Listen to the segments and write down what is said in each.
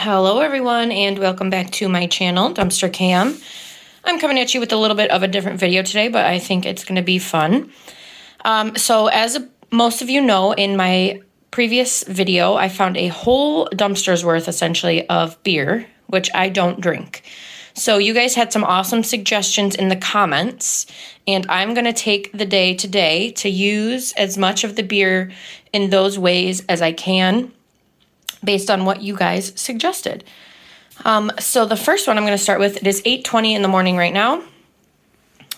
Hello everyone and welcome back to my channel, Dumpster Cam. I'm coming at you with a little bit of a different video today, but I think it's going to be fun. So as most of you know, in my previous video, I found a whole dumpster's worth essentially of beer, which I don't drink. So you guys had some awesome suggestions in the comments, and I'm going to take the day today to use as much of the beer in those ways as I can, based on what you guys suggested. So the first one I'm going to start with, it is 8:20 in the morning right now.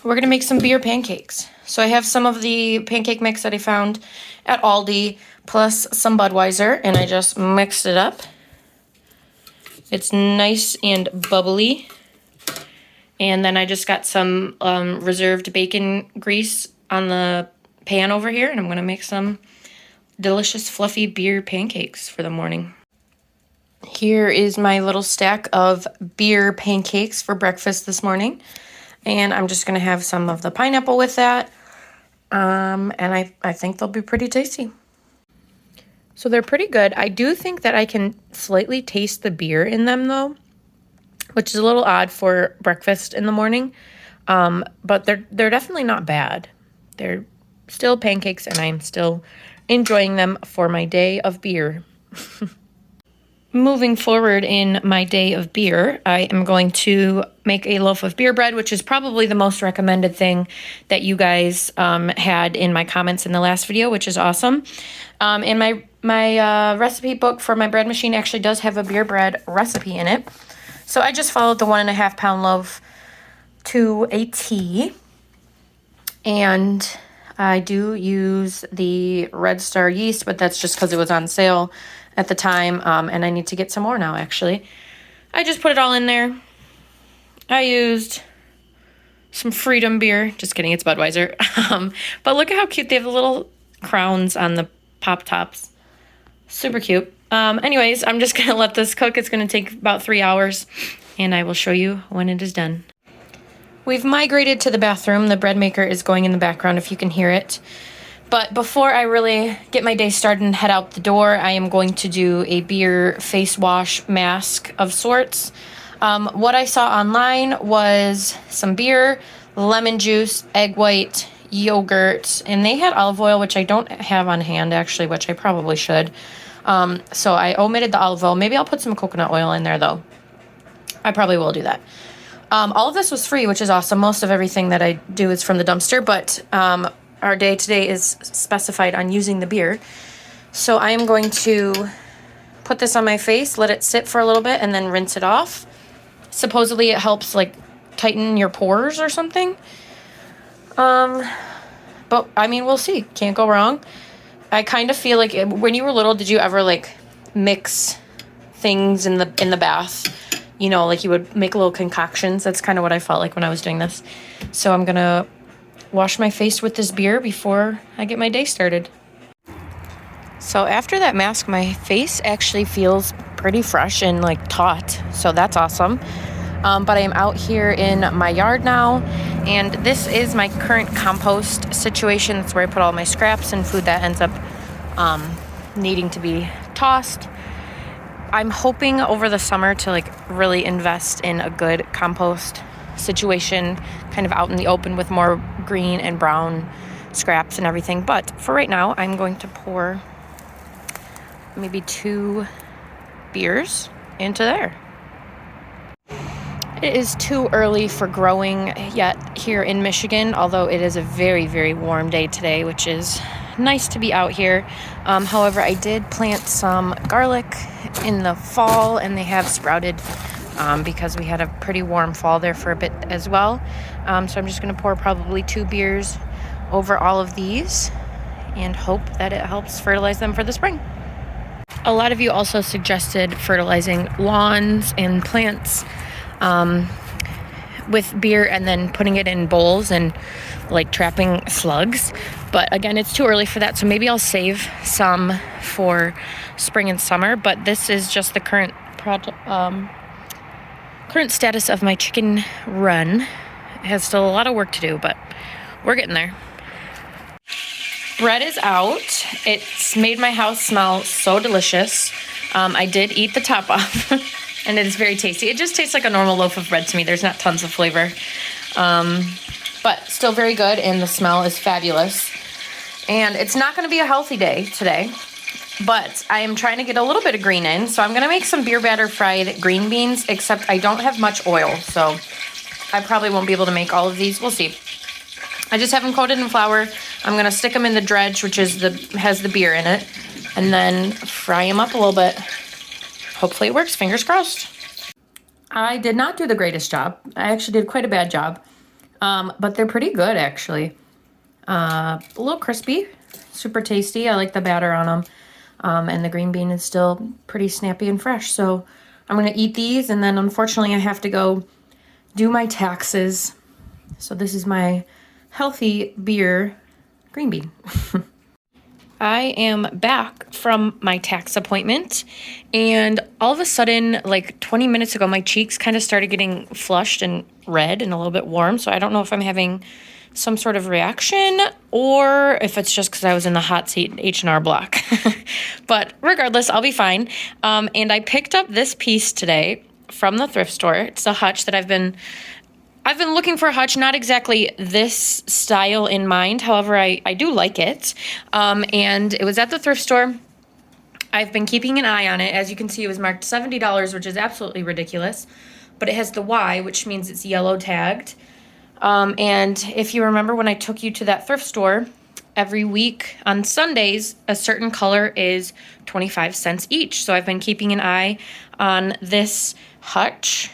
We're going to make some beer pancakes. So I have some of the pancake mix that I found at Aldi, plus some Budweiser, and I just mixed it up. It's nice and bubbly. And then I just got some reserved bacon grease on the pan over here, and I'm going to make some delicious fluffy beer pancakes for the morning. Here is my little stack of beer pancakes for breakfast this morning, and I'm just going to have some of the pineapple with that, and I think they'll be pretty tasty. So they're pretty good. I do think that I can slightly taste the beer in them though, which is a little odd for breakfast in the morning, but they're definitely not bad. They're still pancakes, and I'm still enjoying them for my day of beer. Moving forward in my day of beer, I am going to make a loaf of beer bread, which is probably the most recommended thing that you guys had in my comments in the last video, which is awesome. And my recipe book for my bread machine actually does have a beer bread recipe in it. So I just followed the 1.5 pound loaf to a T, and I do use the Red Star yeast, but that's just because it was on sale at the time, and I need to get some more now, actually. I just put it all in there. I used some Freedom beer. Just kidding, it's Budweiser. But look at how cute. They have the little crowns on the pop tops. Super cute. Anyways, I'm just going to let this cook. It's going to take about 3 hours, and I will show you when it is done. We've migrated to the bathroom. The bread maker is going in the background if you can hear it. But before I really get my day started and head out the door, I am going to do a beer face wash mask of sorts. What I saw online was some beer, lemon juice, egg white, yogurt, and they had olive oil, which I don't have on hand actually, which I probably should. So I omitted the olive oil. Maybe I'll put some coconut oil in there though. I probably will do that. All of this was free, which is awesome. Most of everything that I do is from the dumpster, but our day today is specified on using the beer. So I am going to put this on my face, let it sit for a little bit, and then rinse it off. Supposedly it helps like tighten your pores or something. But I mean, we'll see. Can't go wrong. I kind of feel like when you were little, did you ever like mix things in the bath? You know, like you would make little concoctions. That's kind of what I felt like when I was doing this. So I'm going to wash my face with this beer before I get my day started. So after that mask, my face actually feels pretty fresh and like taut. So that's awesome. But I am out here in my yard now, and this is my current compost situation. That's where I put all my scraps and food that ends up needing to be tossed. I'm hoping over the summer to like really invest in a good compost situation, kind of out in the open with more green and brown scraps and everything. But for right now, I'm going to pour maybe 2 beers into there. It is too early for growing yet here in Michigan, although it is a very, very warm day today, which is nice to be out here. However, I did plant some garlic in the fall, and they have sprouted because we had a pretty warm fall there for a bit as well. So I'm just going to pour probably 2 beers over all of these and hope that it helps fertilize them for the spring. A lot of you also suggested fertilizing lawns and plants with beer and then putting it in bowls and like trapping slugs. But again, it's too early for that, so maybe I'll save some for spring and summer. But this is just the current status of my chicken run. It has still a lot of work to do, but we're getting there. Bread is out. It's made my house smell so delicious. I did eat the top off, and it is very tasty. It just tastes like a normal loaf of bread to me. There's not tons of flavor, but still very good, and the smell is fabulous. And it's not going to be a healthy day today, but I am trying to get a little bit of green in, so I'm going to make some beer batter fried green beans, except I don't have much oil, so I probably won't be able to make all of these. We'll see. I just have them coated in flour. I'm going to stick them in the dredge, which is has the beer in it, and then fry them up a little bit. Hopefully it works. Fingers crossed. I did not do the greatest job. I actually did quite a bad job, but they're pretty good, actually. A little crispy, super tasty. I like the batter on them. And the green bean is still pretty snappy and fresh. So I'm going to eat these, and then unfortunately I have to go do my taxes. So this is my healthy beer green bean. I am back from my tax appointment, and all of a sudden, like 20 minutes ago, my cheeks kind of started getting flushed and red and a little bit warm. So I don't know if I'm having some sort of reaction or if it's just because I was in the hot seat H&R Block. But regardless, I'll be fine. And I picked up this piece today from the thrift store. It's a hutch that I've been looking for a hutch, not exactly this style in mind. However, I do like it. And it was at the thrift store. I've been keeping an eye on it. As you can see, it was marked $70, which is absolutely ridiculous. But it has the Y, which means it's yellow tagged. And if you remember when I took you to that thrift store, every week on Sundays, a certain color is 25 cents each. So I've been keeping an eye on this hutch,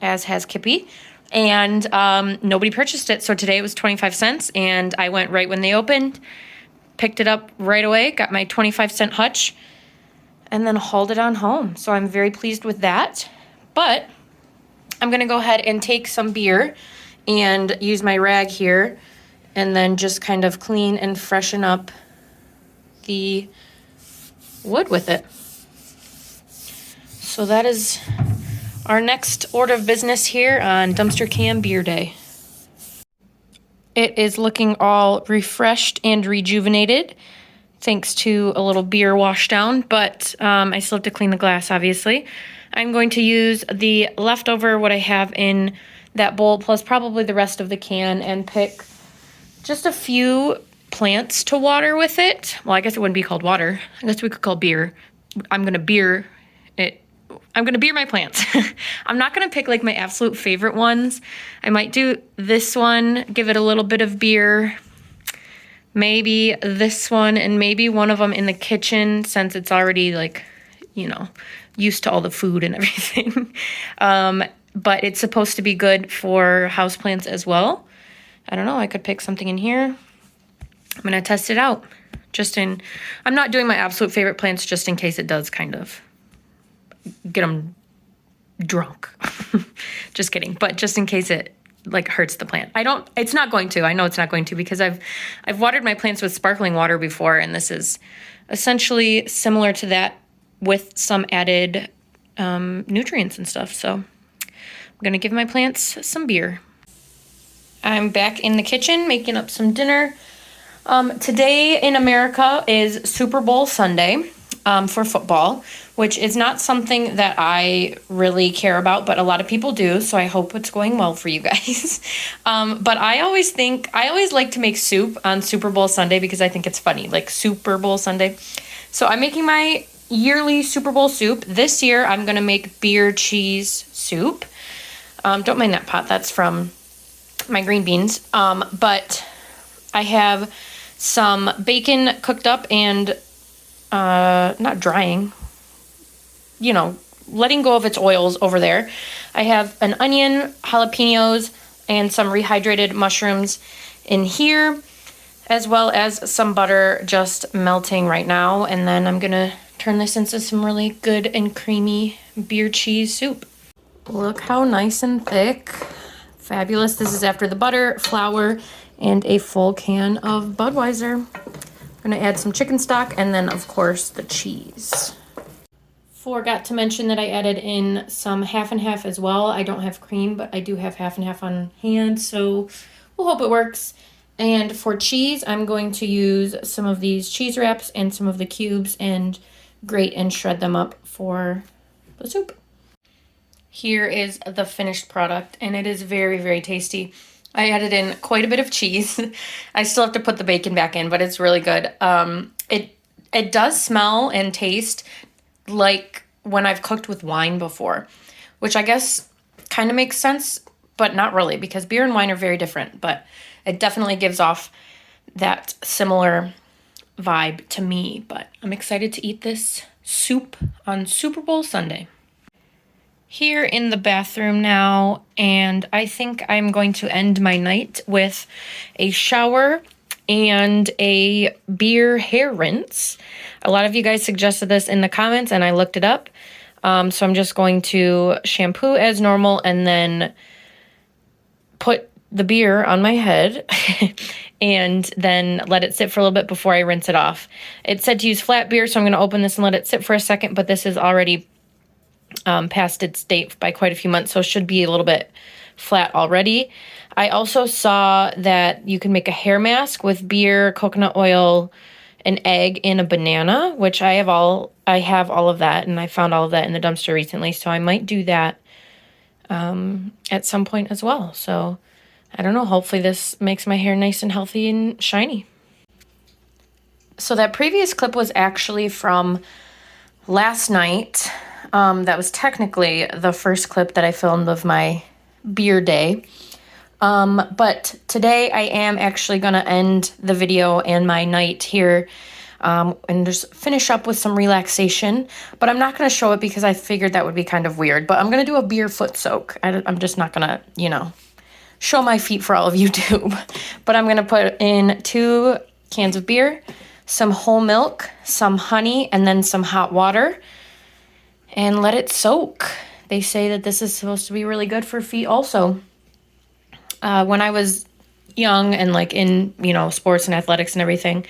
as has Kippy. And nobody purchased it. So today it was 25 cents. And I went right when they opened, picked it up right away, got my 25-cent hutch, and then hauled it on home. So I'm very pleased with that. But I'm going to go ahead and take some beer and use my rag here and then just kind of clean and freshen up the wood with it. So that is our next order of business here on Dumpster Can Beer Day. It is looking all refreshed and rejuvenated thanks to a little beer wash down, but I still have to clean the glass, obviously. I'm going to use the leftover, what I have in that bowl, plus probably the rest of the can, and pick just a few plants to water with it. Well, I guess it wouldn't be called water. I guess we could call beer. I'm going to beer it. I'm going to beer my plants. I'm not going to pick like my absolute favorite ones. I might do this one, give it a little bit of beer, maybe this one, and maybe one of them in the kitchen since it's already like, you know, used to all the food and everything. But it's supposed to be good for houseplants as well. I don't know. I could pick something in here. I'm going to test it out. I'm not doing my absolute favorite plants just in case it does kind of get them drunk. Just kidding. But just in case it like hurts the plant. It's not going to. I know it's not going to because I've watered my plants with sparkling water before, and this is essentially similar to that with some added nutrients and stuff. So I'm going to give my plants some beer. I'm back in the kitchen making up some dinner. Today in America is Super Bowl Sunday for football, which is not something that I really care about, but a lot of people do, so I hope it's going well for you guys. But I always like to make soup on Super Bowl Sunday because I think it's funny, like Super Bowl Sunday. So I'm making my yearly Super Bowl soup. This year I'm going to make beer cheese soup. Don't mind that pot. That's from my green beans. But I have some bacon cooked up and not drying, you know, letting go of its oils over there. I have an onion, jalapenos, and some rehydrated mushrooms in here, as well as some butter just melting right now. And then I'm going to turn this into some really good and creamy beer cheese soup. Look how nice and thick. Fabulous. This is after the butter, flour, and a full can of Budweiser. I'm going to add some chicken stock and then, of course, the cheese. Forgot to mention that I added in some half and half as well. I don't have cream, but I do have half and half on hand, so we'll hope it works. And for cheese, I'm going to use some of these cheese wraps and some of the cubes and grate and shred them up for the soup. Here is the finished product, and it is very, very tasty. I added in quite a bit of cheese. I still have to put the bacon back in, but it's really good. It does smell and taste like when I've cooked with wine before, which I guess kind of makes sense, but not really, because beer and wine are very different, but it definitely gives off that similar vibe to me. But I'm excited to eat this soup on Super Bowl Sunday. Here in the bathroom now, and I think I'm going to end my night with a shower and a beer hair rinse. A lot of you guys suggested this in the comments, and I looked it up. So I'm just going to shampoo as normal and then put the beer on my head and then let it sit for a little bit before I rinse it off. It said to use flat beer, so I'm going to open this and let it sit for a second, but this is already past its date by quite a few months, so it should be a little bit flat already. I also saw that you can make a hair mask with beer, coconut oil, an egg, and a banana, which I have all of that, and I found all of that in the dumpster recently, so I might do that at some point as well. So I don't know, hopefully this makes my hair nice and healthy and shiny. So that previous clip was actually from last night. That was technically the first clip that I filmed of my beer day. But today I am actually going to end the video and my night here and just finish up with some relaxation. But I'm not going to show it because I figured that would be kind of weird. But I'm going to do a beer foot soak. I'm just not going to, show my feet for all of YouTube. But I'm going to put in 2 cans of beer, some whole milk, some honey, and then some hot water. And let it soak. They say that this is supposed to be really good for feet also. When I was young and like in, sports and athletics and everything,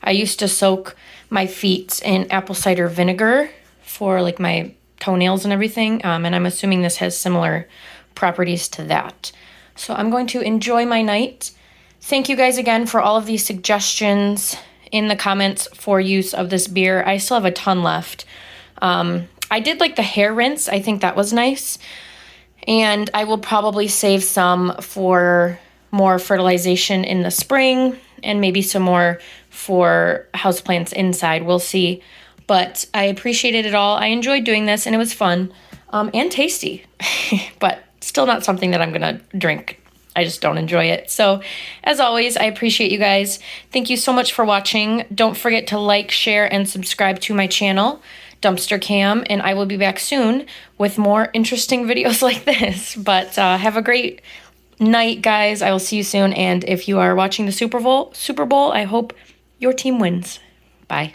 I used to soak my feet in apple cider vinegar for like my toenails and everything. And I'm assuming this has similar properties to that. So I'm going to enjoy my night. Thank you guys again for all of these suggestions in the comments for use of this beer. I still have a ton left. I did like the hair rinse. I think that was nice. And I will probably save some for more fertilization in the spring and maybe some more for houseplants inside. We'll see. But I appreciated it all. I enjoyed doing this and it was fun and tasty. But still not something that I'm going to drink. I just don't enjoy it. So as always, I appreciate you guys. Thank you so much for watching. Don't forget to like, share, and subscribe to my channel, Dumpster Cam, and I will be back soon with more interesting videos like this. But have a great night, guys. I will see you soon. And if you are watching the Super Bowl, I hope your team wins. Bye.